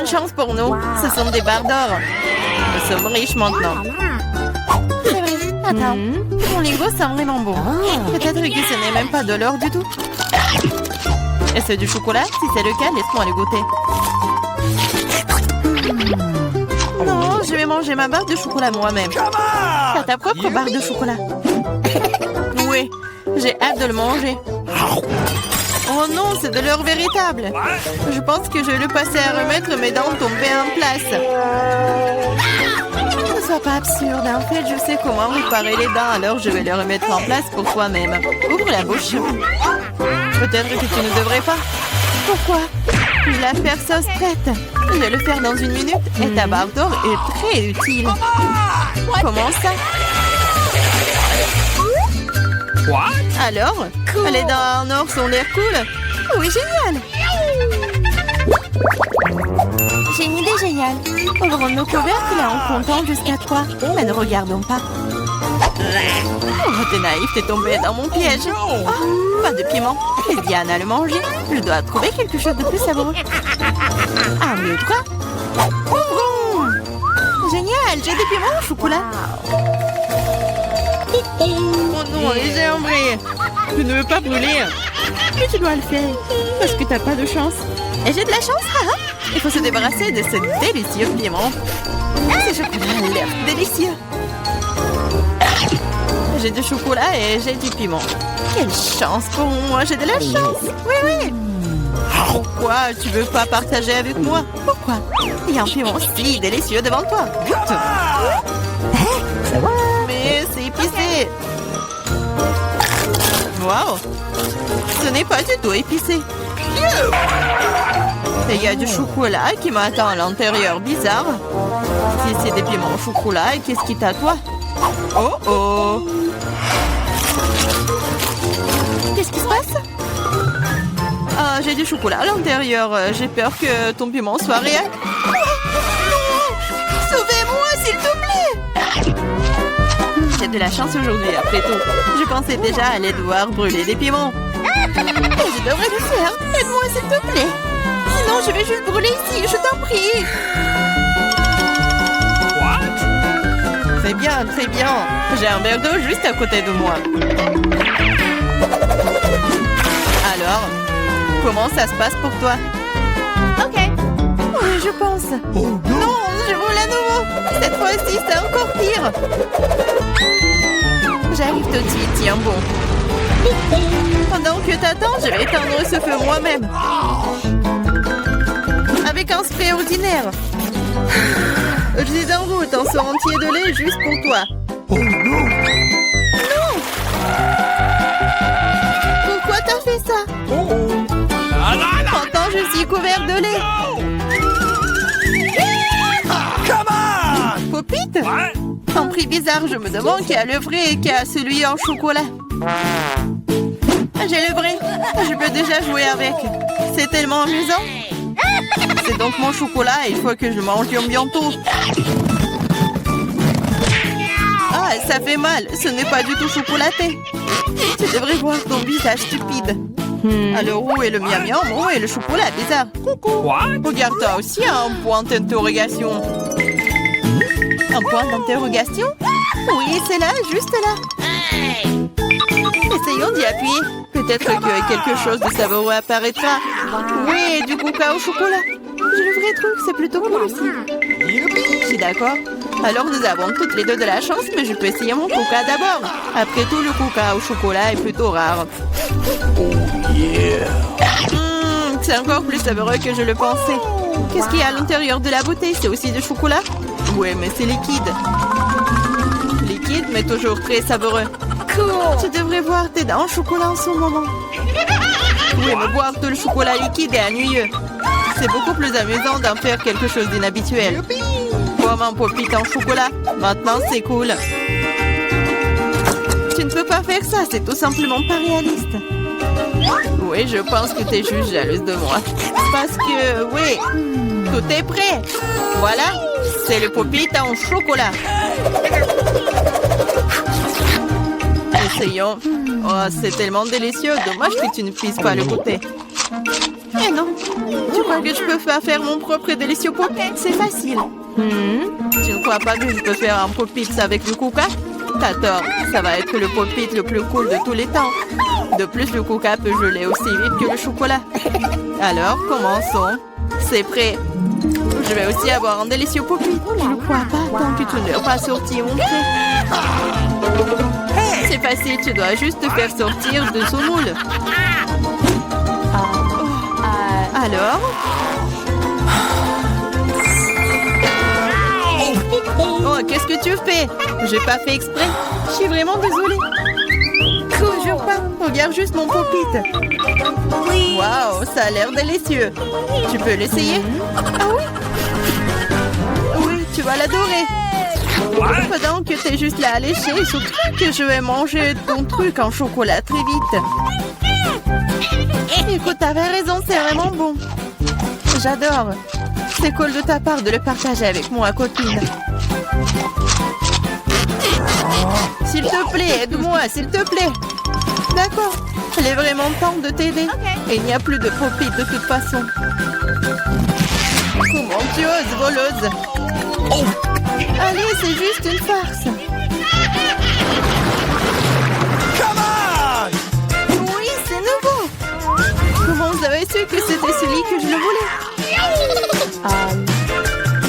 bonne chance pour nous. Ce sont des barres d'or. Nous sommes riches maintenant. C'est vrai. Attends. Mon lingot sent vraiment bon. Peut-être que ce n'est même pas de l'or du tout. Est-ce du chocolat? Si c'est le cas, laisse-moi le goûter. Non, je vais manger ma barre de chocolat moi-même. T'as ta propre barre de chocolat. Oui, j'ai hâte de le manger. Oh non, c'est de l'or véritable. Je pense que je vais le passer à remettre mes dents tombées en place. Ne sois pas absurde. En fait, je sais comment réparer les dents, alors je vais les remettre en place pour toi-même. Ouvre la bouche. Peut-être que tu ne devrais pas. Pourquoi? La faire sauce prête. Je vais le faire dans 1 minute et ta barre d'or est très utile. Comment ça? Alors, les dents en or sont l'air cool? Oui, génial! J'ai une idée géniale. Ouvrons nos couvercles en comptant jusqu'à 3. Mais ne regardons pas. Oh, t'es naïf, t'es tombé dans mon piège. Oh, pas de piment. Et Diane à le manger. Je dois trouver quelque chose de plus savoureux. 1, 2, 3. Ouvrons! Génial, j'ai des piments au chocolat. Oh non, j'ai embrayé. Je ne veux pas brûler. Mais tu dois le faire. Parce que t'as pas de chance. Et j'ai de la chance, hein? Il faut se débarrasser de ce délicieux piment. Ce chocolat a l'air délicieux. J'ai du chocolat et j'ai du piment. Quelle chance pour moi, j'ai de la chance. Oui, oui. Pourquoi tu veux pas partager avec moi? Pourquoi? Il y a un piment si délicieux devant toi. Goûte. Mais c'est épicé. Waouh. Ce n'est pas du tout épicé. Et il y a du chocolat qui m'attend à l'intérieur. Bizarre. Si c'est des piments au chocolat, qu'est-ce qui t'attend? Oh oh. Qu'est-ce qui se passe? Ah, j'ai du chocolat à l'intérieur. J'ai peur que ton piment soit réel. Oh, non! Sauvez-moi, s'il te plaît! J'ai de la chance aujourd'hui, après tout. Je pensais déjà aller devoir brûler des piments. Je devrais le faire. Aide-moi, s'il te plaît. Sinon, je vais juste brûler ici. Je t'en prie. Très bien, très bien. J'ai un verre d'eau juste à côté de moi. Alors, comment ça se passe pour toi? Ok. Oui, je pense. Oh, non, je roule à nouveau. Cette fois-ci, c'est encore pire. J'arrive tout de suite, tiens bon. Pendant que t'attends, je vais éteindre ce feu moi-même. Avec un spray ordinaire. Je suis en route, un seau entier de lait juste pour toi. Oh non! Non! Pourquoi t'as fait ça? Pourtant, je suis couvert de lait. Popite? Un prix bizarre, je me demande qui a le vrai et qui a celui en chocolat. J'ai le vrai. Je peux déjà jouer avec. C'est tellement amusant. C'est donc mon chocolat et il faut que je mange bientôt. Ah, ça fait mal. Ce n'est pas du tout chocolaté. Tu devrais voir ton visage stupide. Alors où est le miam miam? Où est le chocolat bizarre? Regarde, toi aussi un point d'interrogation. Un point d'interrogation? Oui, c'est là, juste là. Essayons d'y appuyer. Peut-être que quelque chose de savoureux apparaîtra. Oui, du coca au chocolat. J'ai le vrai truc, c'est plutôt cool aussi. Je suis d'accord. Alors nous avons toutes les deux de la chance, mais je peux essayer mon coca d'abord. Après tout, le coca au chocolat est plutôt rare. C'est encore plus savoureux que je le pensais. Qu'est-ce qu'il y a à l'intérieur de la bouteille? C'est aussi du chocolat? Oui, mais c'est liquide. Liquide, mais toujours très savoureux. Tu devrais voir tes dents en chocolat en ce moment. Oui, mais boire tout le chocolat liquide est ennuyeux. C'est beaucoup plus amusant d'en faire quelque chose d'inhabituel. Boire un popite en chocolat, maintenant c'est cool. Tu ne peux pas faire ça, c'est tout simplement pas réaliste. Oui, je pense que tu es juste jalouse de moi. Parce que, oui, tout est prêt. Voilà, c'est le popite en chocolat. Essayons. Oh, c'est tellement délicieux. Dommage que tu ne puisses pas le goûter. Eh non, tu crois crois que je peux faire mon propre et délicieux pop-it. C'est facile. Tu ne crois pas que je peux faire un pop-it avec le Kuka? T'as tort, ça va être le pop-it le plus cool de tous les temps. De plus, le Kuka peut geler aussi vite que le chocolat. Alors, commençons. C'est prêt. Je vais aussi avoir un délicieux pop-it. Je ne crois pas tant que tu n'as pas sorti mon prêt. C'est facile, tu dois juste te faire sortir de ce moule. Alors? Oh, qu'est-ce que tu fais? J'ai pas fait exprès. Je suis vraiment désolée. Toujours pas. Regarde juste mon pop-it. Waouh, ça a l'air délicieux. Tu peux l'essayer? Ah oui? Oui, tu vas l'adorer. Pendant que t'es juste là à lécher, surtout que je vais manger ton truc en chocolat très vite. Écoute, t'avais raison, c'est vraiment bon. J'adore. C'est cool de ta part de le partager avec moi, copine. S'il te plaît, aide-moi, s'il te plaît. D'accord. Il est vraiment temps de t'aider. Et il n'y a plus de pop-it de toute façon. Comment tu oses, voleuse? Allez, c'est juste une farce. Oui, c'est nouveau. Comment vous avez su que c'était celui que je le voulais?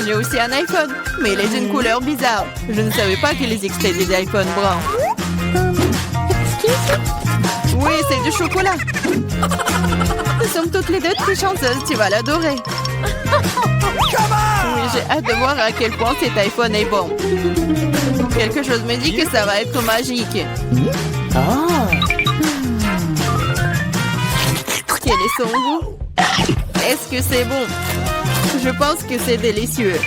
J'ai aussi un iPhone, mais il est d'une couleur bizarre. Je ne savais pas qu'il existait des iPhones bruns. Oui, c'est du chocolat. Nous sommes toutes les deux très chanceuses. Tu vas l'adorer. Oui, j'ai hâte de voir à quel point cet iPhone est bon. Quelque chose me dit que ça va être magique. Quel est son goût? Est-ce que c'est bon? Je pense que c'est délicieux.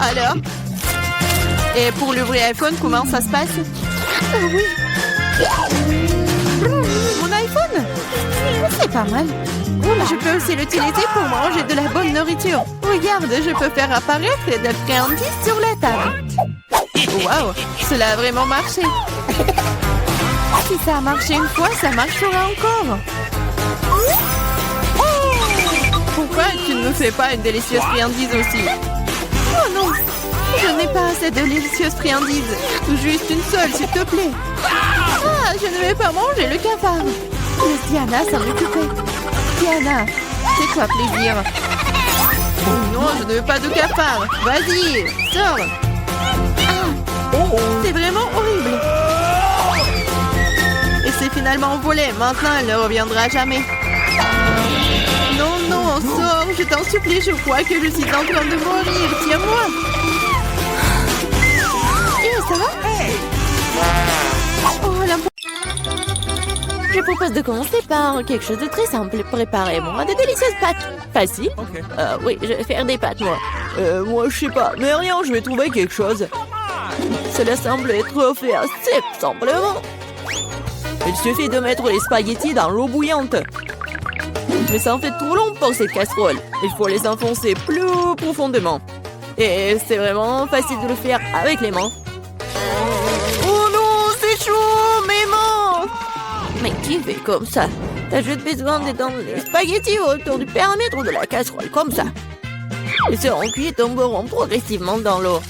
Alors? Et pour le vrai iPhone, comment ça se passe? Oh oui. Mon iPhone? C'est pas mal. Je peux aussi l'utiliser pour manger de la bonne nourriture. Regarde, je peux faire apparaître des friandises sur la table. Waouh, cela a vraiment marché. Si ça a marché une fois, ça marchera encore. Pourquoi tu ne nous fais pas une délicieuse friandise aussi? Oh non, je n'ai pas assez de délicieuses friandises. Juste une seule, s'il te plaît. Ah, je ne vais pas manger le cafard. Laisse Diana s'en occuper. Diana, fais-toi plaisir. Oh non, je ne veux pas de cafard. Vas-y, sors. Ah, c'est vraiment horrible. Et c'est finalement volé. Maintenant, elle ne reviendra jamais. Non, non, sors, je t'en supplie, je crois que je suis en train de mourir. Tiens-moi. Ça va? Oh, la... Je propose de commencer par quelque chose de très simple. Préparez-moi de délicieuses pâtes. Facile? Oui, je vais faire des pâtes, moi. Moi, je sais pas. Mais rien, je vais trouver quelque chose. Cela semble être offert assez simplement. Il suffit de mettre les spaghettis dans l'eau bouillante. Mais ça en fait trop long pour cette casserole. Il faut les enfoncer plus profondément. Et c'est vraiment facile de le faire avec les mains. Oh non, c'est chaud, mes mains! Mais qui fait comme ça? T'as juste besoin d'étendre les spaghettis autour du périmètre de la casserole, comme ça. Ils seront cuits et tomberont progressivement dans l'eau.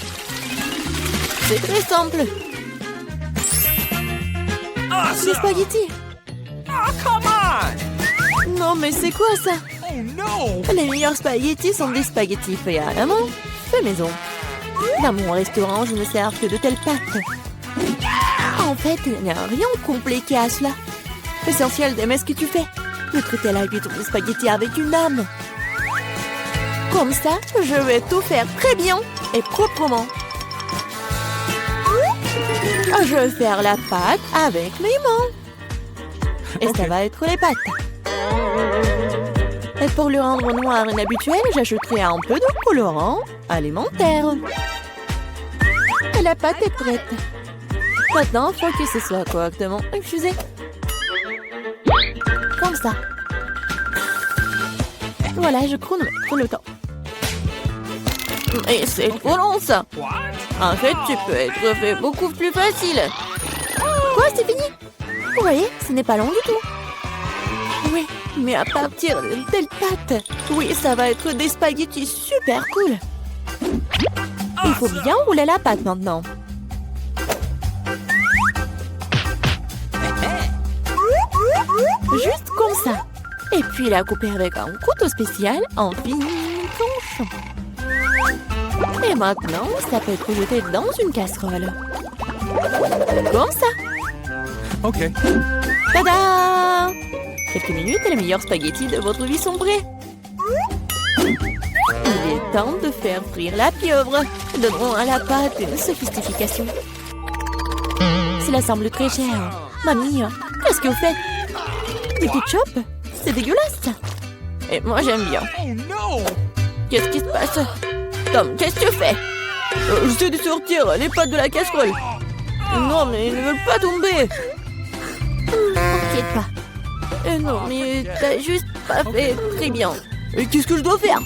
C'est très simple. Les spaghettis. Non, mais c'est quoi ça? Les meilleurs spaghettis sont des spaghettis faits à la main, fait maison. Dans mon restaurant, je ne sers que de telles pâtes. En fait, il n'y a rien de compliqué à cela. L'essentiel d'aimer ce que tu fais. De traiter la huître de spaghettis avec une âme. Comme ça, je vais tout faire très bien et proprement. Je vais faire la pâte avec mes mains. Et ça va être les pâtes. Et pour le rendre noir inhabituel, j'ajouterai un peu de colorant alimentaire. Et la pâte est prête. Maintenant, il faut que ce soit correctement infusé. Comme ça. Voilà, je chronomètre le temps. Et c'est trop long, ça. En fait, tu peux être fait beaucoup plus facile. Quoi, c'est fini? Vous voyez, ce n'est pas long du tout. Oui, Mais à partir de telle pâte, oui, ça va être des spaghettis super cool. Il faut bien rouler la pâte maintenant. Juste comme ça. Et puis la couper avec un couteau spécial en fines tranches. Et maintenant, ça peut être jeté dans une casserole. Comme ça. Ok. Tada! Quelques minutes et les meilleurs spaghettis de votre vie sont prêts. Il est temps de faire frire la pieuvre. Donnons à la pâte une sophistication. Cela semble très cher. Mamie, qu'est-ce que vous faites? Du ketchup? C'est dégueulasse. Et moi, j'aime bien. Qu'est-ce qui se passe? Tom, qu'est-ce que tu fais? J'essaie de sortir les pâtes de la casserole. Non, mais ils ne veulent pas tomber. T'inquiète pas. Non, mais t'as juste pas fait très bien. Et qu'est-ce que je dois faire?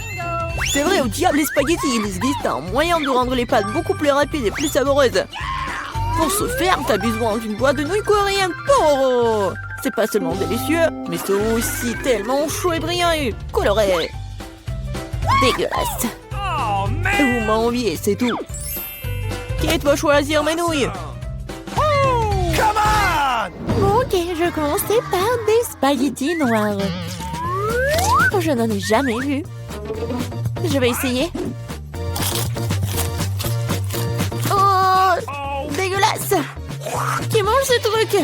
C'est vrai, au diable les spaghettis, il existe un moyen de rendre les pâtes beaucoup plus rapides et plus savoureuses. Pour ce faire, t'as besoin d'une boîte de nouilles coréennes Poro. C'est pas seulement délicieux, mais c'est aussi tellement chaud et brillant et coloré. Dégueulasse. Vous m'enviez, c'est tout. Qui va choisir mes nouilles? Ok, je commençais par des spaghettis noirs. Je n'en ai jamais vu. Je vais essayer. Oh, dégueulasse! Qui mange ce truc?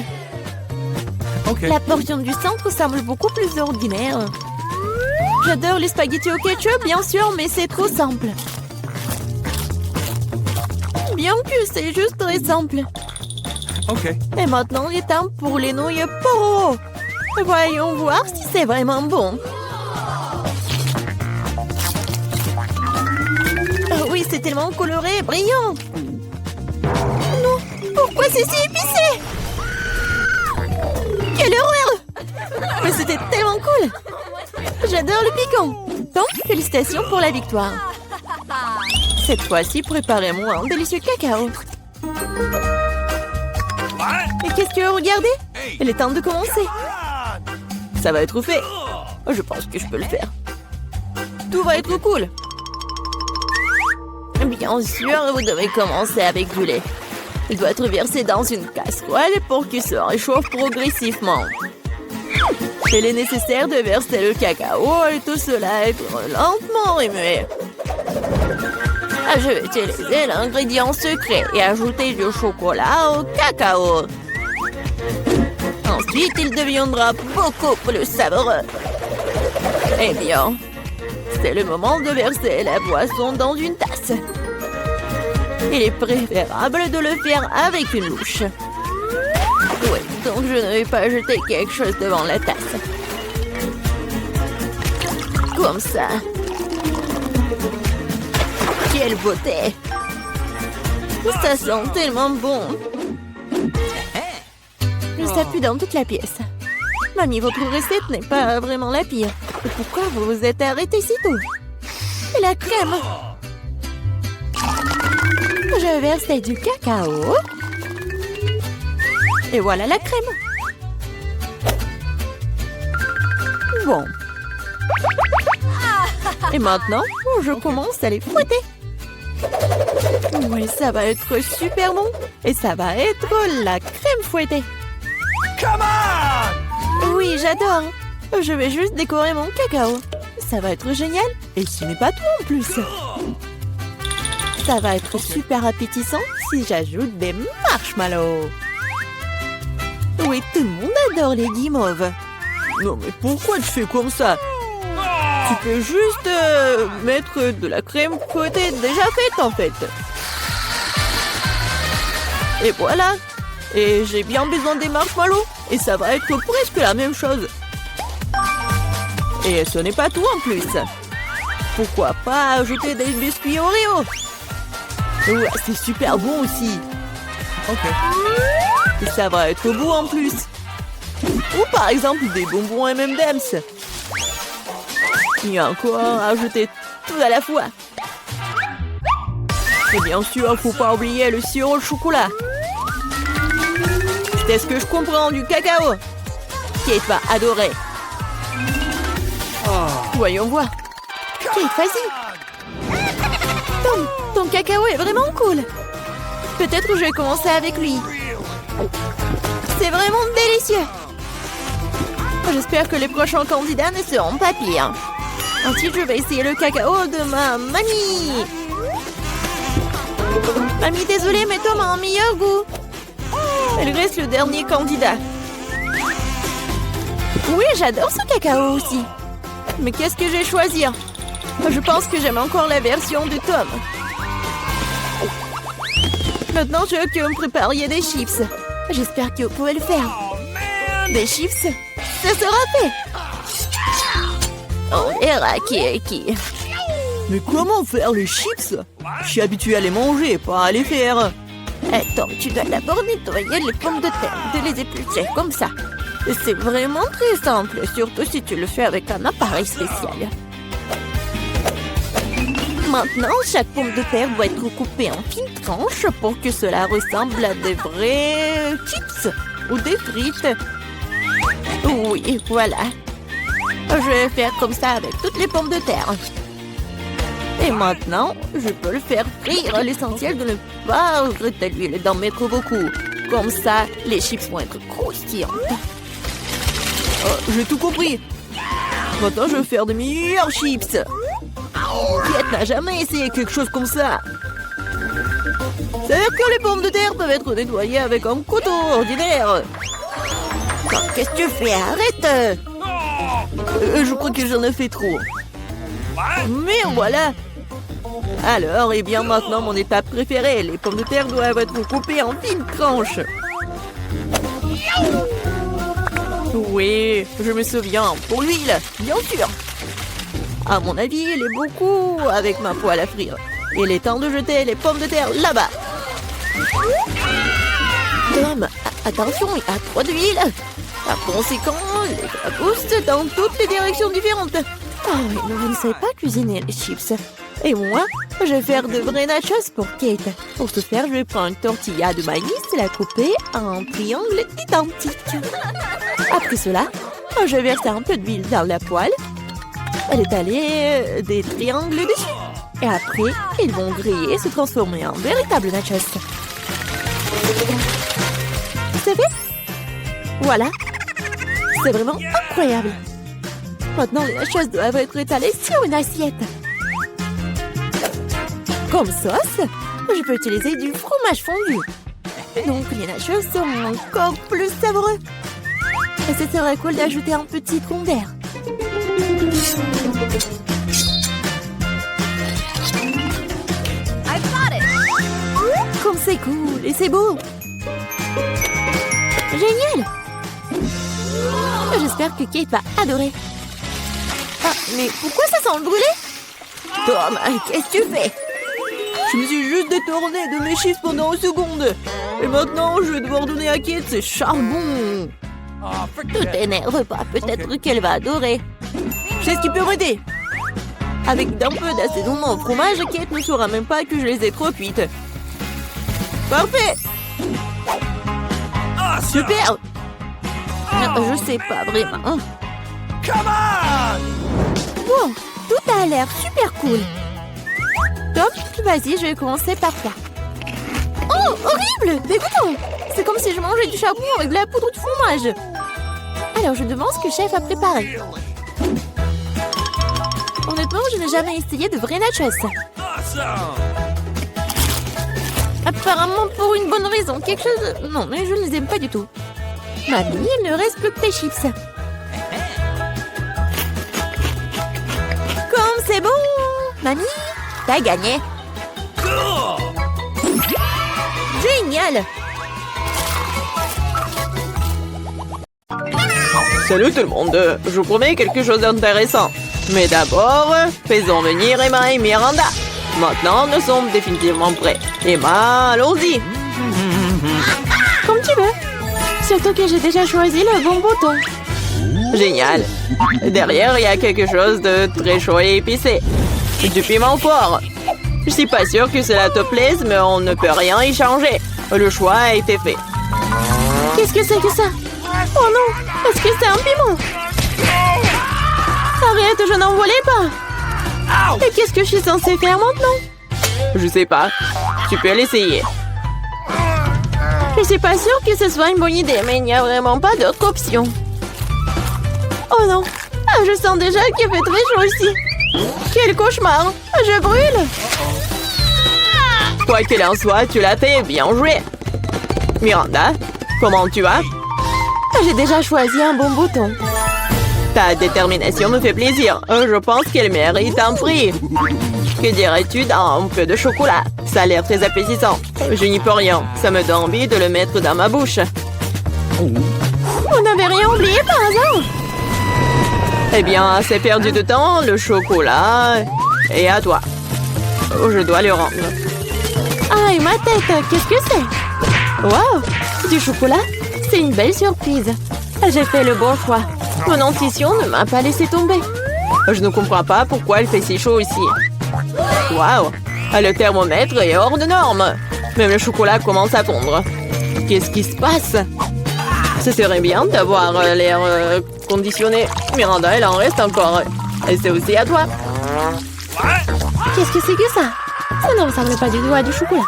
Okay. La portion du centre semble beaucoup plus ordinaire. J'adore les spaghettis au ketchup, bien sûr, mais c'est trop simple. Bien que c'est juste très simple. Ok. Et maintenant, il est temps pour les nouilles Poro. Voyons voir si c'est vraiment bon. Oh oui, c'est tellement coloré et brillant. Non, pourquoi c'est si épicé? Quelle horreur! Mais c'était tellement cool. J'adore le piquant. Donc, félicitations pour la victoire. Cette fois-ci, préparez-moi un délicieux cacao. Et qu'est-ce que vous regardez? Il est temps de commencer. Ça va être fait. Je pense que je peux le faire. Tout va être cool. Bien sûr, vous devez commencer avec du lait. Il doit être versé dans une casserole pour qu'il se réchauffe progressivement. Il est nécessaire de verser le cacao et tout cela être lentement remué. Je vais utiliser l'ingrédient secret et ajouter du chocolat au cacao. Ensuite, il deviendra beaucoup plus savoureux. Eh bien, c'est le moment de verser la boisson dans une tasse. Il est préférable de le faire avec une louche. Oui, donc je ne vais pas jeter quelque chose devant la tasse. Comme ça. Quelle beauté! Ça sent tellement bon. Ça pue dans toute la pièce. Mamie, votre recette n'est pas vraiment la pire. Et pourquoi vous vous êtes arrêtée si tôt? Et la crème? Je verse du cacao. Et voilà la crème. Bon. Et maintenant, je commence à les fouetter. Oui, ça va être super bon. Et ça va être la crème fouettée. Come on! Oui, j'adore. Je vais juste décorer mon cacao. Ça va être génial. Et ce n'est pas tout en plus. Ça va être super appétissant si j'ajoute des marshmallows. Oui, tout le monde adore les guimauves. Non, mais pourquoi tu fais comme ça? Tu peux juste mettre de la crème fouettée déjà faite, en fait. Et voilà. Et j'ai bien besoin des marshmallows. Et ça va être presque la même chose. Et ce n'est pas tout en plus. Pourquoi pas ajouter des biscuits Oreo? Ouais, c'est super bon aussi. Ok. Et ça va être beau en plus. Ou par exemple des bonbons M&M's. Et encore ajouter tout à la fois. Et bien sûr, faut pas oublier le sirop au chocolat. C'est ce que je comprends du cacao. Kate va adorer. Voyons voir. Kate, vas-y. Ton cacao est vraiment cool. Peut-être que je vais commencer avec lui. C'est vraiment délicieux. J'espère que les prochains candidats ne seront pas pires. Ensuite, je vais essayer le cacao de ma mamie. Mamie, désolée, mais Tom a un meilleur goût. Elle reste le dernier candidat. Oui, j'adore ce cacao aussi. Mais qu'est-ce que je vais choisir? Je pense que j'aime encore la version de Tom. Maintenant, je veux que vous me prépariez des chips. J'espère que vous pouvez le faire. Des chips, ça sera fait. On verra qui est qui. Mais comment faire les chips? Je suis habituée à les manger, pas à les faire. Attends, tu dois d'abord nettoyer les pommes de terre, de les éplucher comme ça. C'est vraiment très simple, surtout si tu le fais avec un appareil spécial. Maintenant, chaque pomme de terre doit être coupée en fines tranches pour que cela ressemble à des vrais chips ou des frites. Oui, voilà. Je vais faire comme ça avec toutes les pommes de terre. Et maintenant, je peux le faire frire. L'essentiel de ne pas regretter l'huile, d'en mettre beaucoup. Comme ça, les chips vont être croustillantes. J'ai tout compris. Maintenant, je vais faire de meilleurs chips. Kate n'a jamais essayé quelque chose comme ça. C'est-à-dire que les pommes de terre peuvent être nettoyées avec un couteau ordinaire. Qu'est-ce que tu fais? Arrête! Je crois que j'en ai fait trop. Mais voilà. Alors, et bien maintenant, mon étape préférée. Les pommes de terre doivent être coupées en fines tranches. Oui, je me souviens. Pour l'huile, bien sûr. À mon avis, il est beaucoup avec ma poêle à frire. Il est temps de jeter les pommes de terre là-bas. Tom, attention, il y a trop d'huile. Par conséquent, les poussent dans toutes les directions différentes. Oh, mais vous ne savez pas cuisiner les chips. Et moi, je vais faire de vrais nachos pour Kate. Pour ce faire, je vais prendre une tortilla de maïs et la couper en triangles identiques. Après cela, je vais verser un peu d'huile dans la poêle. Étaler des triangles dessus. Et après, ils vont griller et se transformer en véritables nachos. C'est fait? Voilà. C'est vraiment incroyable. Maintenant, les nachos doivent être étalés sur une assiette. Comme sauce, je peux utiliser du fromage fondu. Donc, les nachos seront encore plus savoureux. Et ce serait cool d'ajouter un petit citron vert. Comme c'est cool et c'est beau. Génial. J'espère que Kate va adorer. Ah, mais pourquoi ça sent brûlé? Tom, qu'est-ce que tu fais? Je me suis juste détournée de mes chips pendant une seconde. Et maintenant, je vais devoir donner à Kate ses charbons. Ne t'énerve pas, peut-être qu'elle va adorer. C'est ce qui peut m'aider. Avec d'un peu d'assaisonnement au fromage, Kate ne saura même pas que je les ai trop cuites. Parfait. Super. Je sais pas vraiment. Bon, tout a l'air super cool. Top, vas-y, je vais commencer par toi. Oh, horrible, dégoûtant. C'est comme si je mangeais du charbon avec de la poudre de fromage. Alors, je demande ce que chef a préparé. Honnêtement, je n'ai jamais essayé de vrais nachos. Apparemment pour une bonne raison. Quelque chose... Non, mais je ne les aime pas du tout. Mamie, il ne reste plus que tes chips. Comme c'est bon. Mamie, t'as gagné. Génial. Salut tout le monde, je vous promets quelque chose d'intéressant. Mais d'abord, faisons venir Emma et Miranda. Maintenant, nous sommes définitivement prêts. Emma, allons-y. Comme tu veux. Surtout que j'ai déjà choisi le bon bouton. Génial. Derrière, il y a quelque chose de très chaud et épicé. Du piment fort. Je suis pas sûre que cela te plaise, mais on ne peut rien y changer. Le choix a été fait. Qu'est-ce que c'est que ça? Oh non, est-ce que c'est un piment? Arrête, je n'en voulais pas. Et qu'est-ce que je suis censée faire maintenant? Je sais pas. Tu peux l'essayer. Je suis pas sûre que ce soit une bonne idée, mais il n'y a vraiment pas d'autre option. Oh non! Ah, je sens déjà qu'il fait très chaud ici. Quel cauchemar! Je brûle! Quoi qu'il en soit, tu l'as fait, bien joué. Miranda, comment tu vas? J'ai déjà choisi un bon bouton. Ta détermination me fait plaisir. Je pense qu'elle mérite un prix. Que dirais-tu d'un peu de chocolat? Ça a l'air très appétissant. Je n'y peux rien. Ça me donne envie de le mettre dans ma bouche. Vous n'avez rien oublié par hasard? Eh bien, c'est perdu de temps. Le chocolat est à toi. Je dois le rendre. Aïe, ma tête! Qu'est-ce que c'est? Wow! Du chocolat? C'est une belle surprise. J'ai fait le bon choix. Mon intuition ne m'a pas laissé tomber. Je ne comprends pas pourquoi il fait si chaud ici. Waouh! Le thermomètre est hors de norme. Même le chocolat commence à fondre. Qu'est-ce qui se passe? Ce serait bien d'avoir l'air conditionné. Miranda, elle en reste encore. Et c'est aussi à toi. Qu'est-ce que c'est que ça? Ça ne ressemble pas du tout à du chocolat.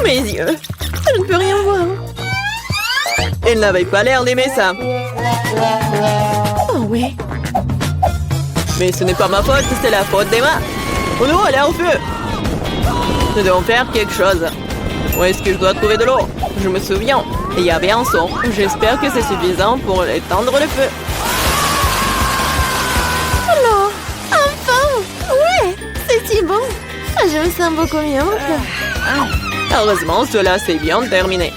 Mes yeux. Je ne peux rien voir. Elle n'avait pas l'air d'aimer ça. Oh oui. Mais ce n'est pas ma faute, c'est la faute d'Emma. Oh non, elle est en feu. Nous devons faire quelque chose. Où est-ce que je dois trouver de l'eau? Je me souviens. Il y avait un son. J'espère que c'est suffisant pour éteindre le feu. Alors, enfin! Ouais! C'est si bon! Je me sens beaucoup mieux maintenant. Heureusement, cela s'est bien terminé.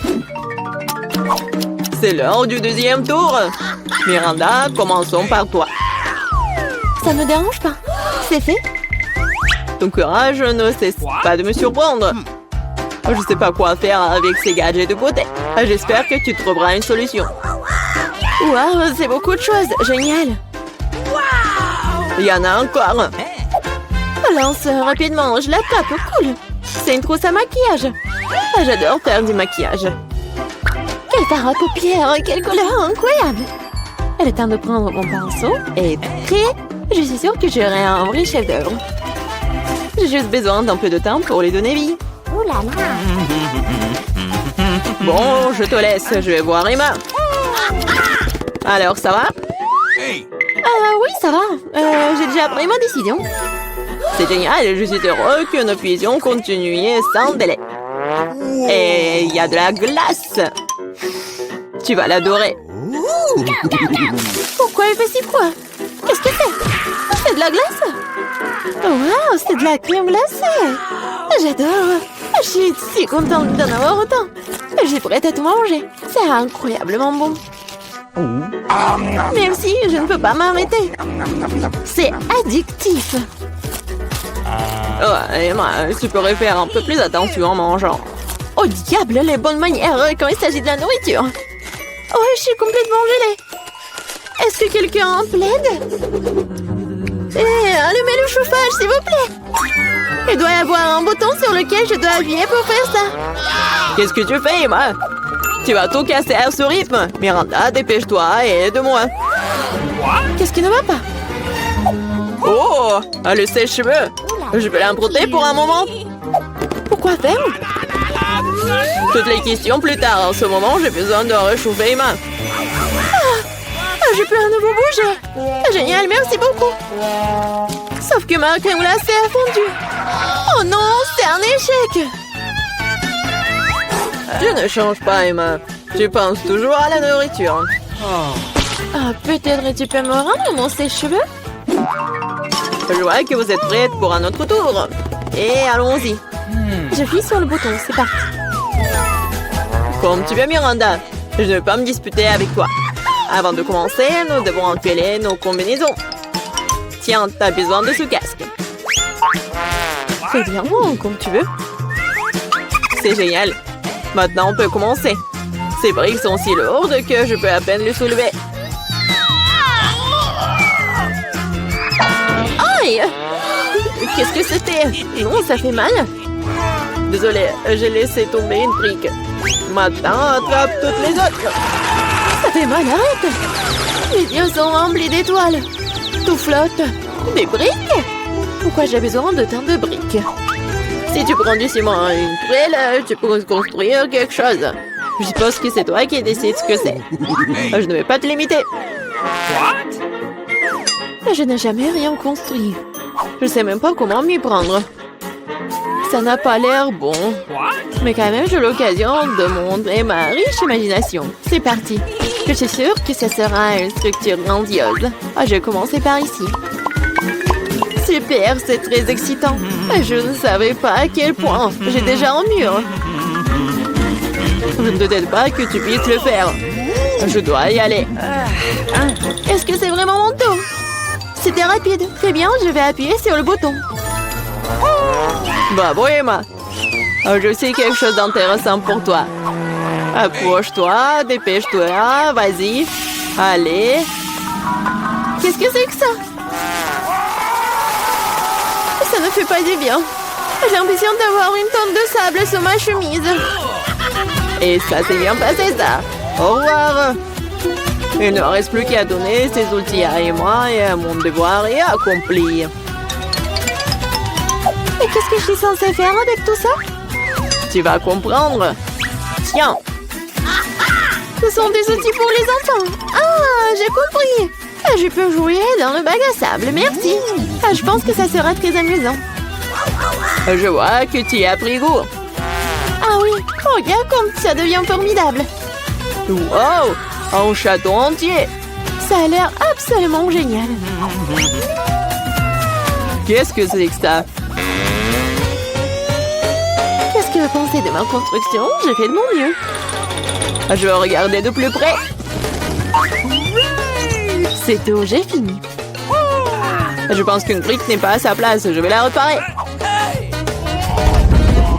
C'est l'heure du deuxième tour. Miranda, commençons par toi. Ça ne me dérange pas. C'est fait? Ton courage ne cesse pas de me surprendre. Je ne sais pas quoi faire avec ces gadgets de beauté. J'espère que tu trouveras une solution. Waouh, c'est beaucoup de choses. Génial. Il y en a encore. Lance rapidement, je l'attrape. Cool. C'est une trousse à maquillage. J'adore faire du maquillage. Quel fard à paupières, quelle couleur incroyable. Il est temps de prendre mon pinceau et créer. Je suis sûre que j'aurai un vrai chef-d'œuvre. J'ai juste besoin d'un peu de temps pour les donner vie. Oh là là. Bon, je te laisse. Je vais voir Emma. Alors, ça va? Oui, ça va. J'ai déjà pris ma décision. C'est génial. Je suis heureux que nous puissions continuer sans délai. Et il y a de la glace. Tu vas l'adorer. Pourquoi il fait si froid? Qu'est-ce que c'est? C'est de la glace? Wow, c'est de la crème glacée. J'adore. Je suis si contente d'en avoir autant. Je suis prête à tout manger. C'est incroyablement bon. Même si je ne peux pas m'arrêter. C'est addictif. Oh, Emma, tu pourrais faire un peu plus attention en mangeant. Oh diable, les bonnes manières quand il s'agit de la nourriture. Oh, je suis complètement gelée. Est-ce que quelqu'un plaide? Allumez le chauffage, s'il vous plaît. Il doit y avoir un bouton sur lequel je dois appuyer pour faire ça. Qu'est-ce que tu fais, Emma? Tu vas tout casser à ce rythme. Miranda, dépêche-toi et aide-moi. Qu'est-ce qui ne va pas? Oh, le sèche-cheveux. Je peux l'emprunter pour un moment. Pourquoi faire? Toutes les questions plus tard. En ce moment, j'ai besoin de réchauffer Emma. Je peux à nouveau bouger. Génial, merci beaucoup. Sauf que ma crème glacée a fondu. Oh non, c'est un échec. Tu ne changes pas, Emma. Tu penses toujours à la nourriture. Ah, peut-être tu peux me rendre mon sèche-cheveux? Je vois que vous êtes prête pour un autre tour. Et allons-y. J'appuie sur le bouton, c'est parti. Comme tu veux, Miranda. Je ne vais pas me disputer avec toi. Avant de commencer, nous devons enfiler nos combinaisons. Tiens, t'as besoin de ce casque. Très bien, comme tu veux. C'est génial. Maintenant, on peut commencer. Ces briques sont si lourdes que je peux à peine les soulever. Aïe! Qu'est-ce que c'était? Non, ça fait mal. Désolée, j'ai laissé tomber une brique. Maintenant, attrape toutes les autres. Ça fait mal, arrête! Mes yeux sont remplis d'étoiles. Tout flotte. Des briques? Pourquoi j'ai besoin de tant de briques? Si tu prends du ciment et une poêle, tu peux construire quelque chose. Je suppose que c'est toi qui décides ce que c'est. Je ne vais pas te limiter. Je n'ai jamais rien construit. Je sais même pas comment m'y prendre. Ça n'a pas l'air bon. Mais quand même, j'ai l'occasion de montrer ma riche imagination. C'est parti. Je suis sûre que ce sera une structure grandiose. Je vais commencer par ici. Super, c'est très excitant. Je ne savais pas à quel point. J'ai déjà un mur. Je ne te doute pas que tu puisses le faire. Je dois y aller. Est-ce que c'est vraiment mon tour? C'était rapide. Très bien, je vais appuyer sur le bouton. Bravo, Emma. Je sais quelque chose d'intéressant pour toi. Approche-toi, dépêche-toi, vas-y. Allez. Qu'est-ce que c'est que ça? Ça ne fait pas du bien. J'ai l'impression d'avoir une tonne de sable sur ma chemise. Et ça s'est bien passé, ça. Au revoir. Il ne reste plus qu'à donner ces outils à Emma et mon devoir est accompli. Mais qu'est-ce que je suis censée faire avec tout ça? Tu vas comprendre. Tiens. Ce sont des outils pour les enfants. Ah, j'ai compris. Je peux jouer dans le bac à sable, merci. Je pense que ça sera très amusant. Je vois que tu y as pris goût. Ah oui, regarde comme ça devient formidable. Wow, un château entier. Ça a l'air absolument génial. Qu'est-ce que c'est que ça? Qu'est-ce que vous pensez de ma construction? J'ai fait de mon mieux. Je vais regarder de plus près. C'est tout, j'ai fini. Je pense qu'une brique n'est pas à sa place. Je vais la réparer.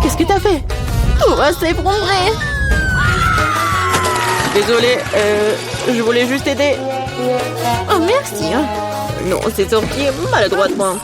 Qu'est-ce que t'as fait? Tout va s'effondrer. Désolée, je voulais juste aider. Oh, merci. Non, c'est sorti maladroitement.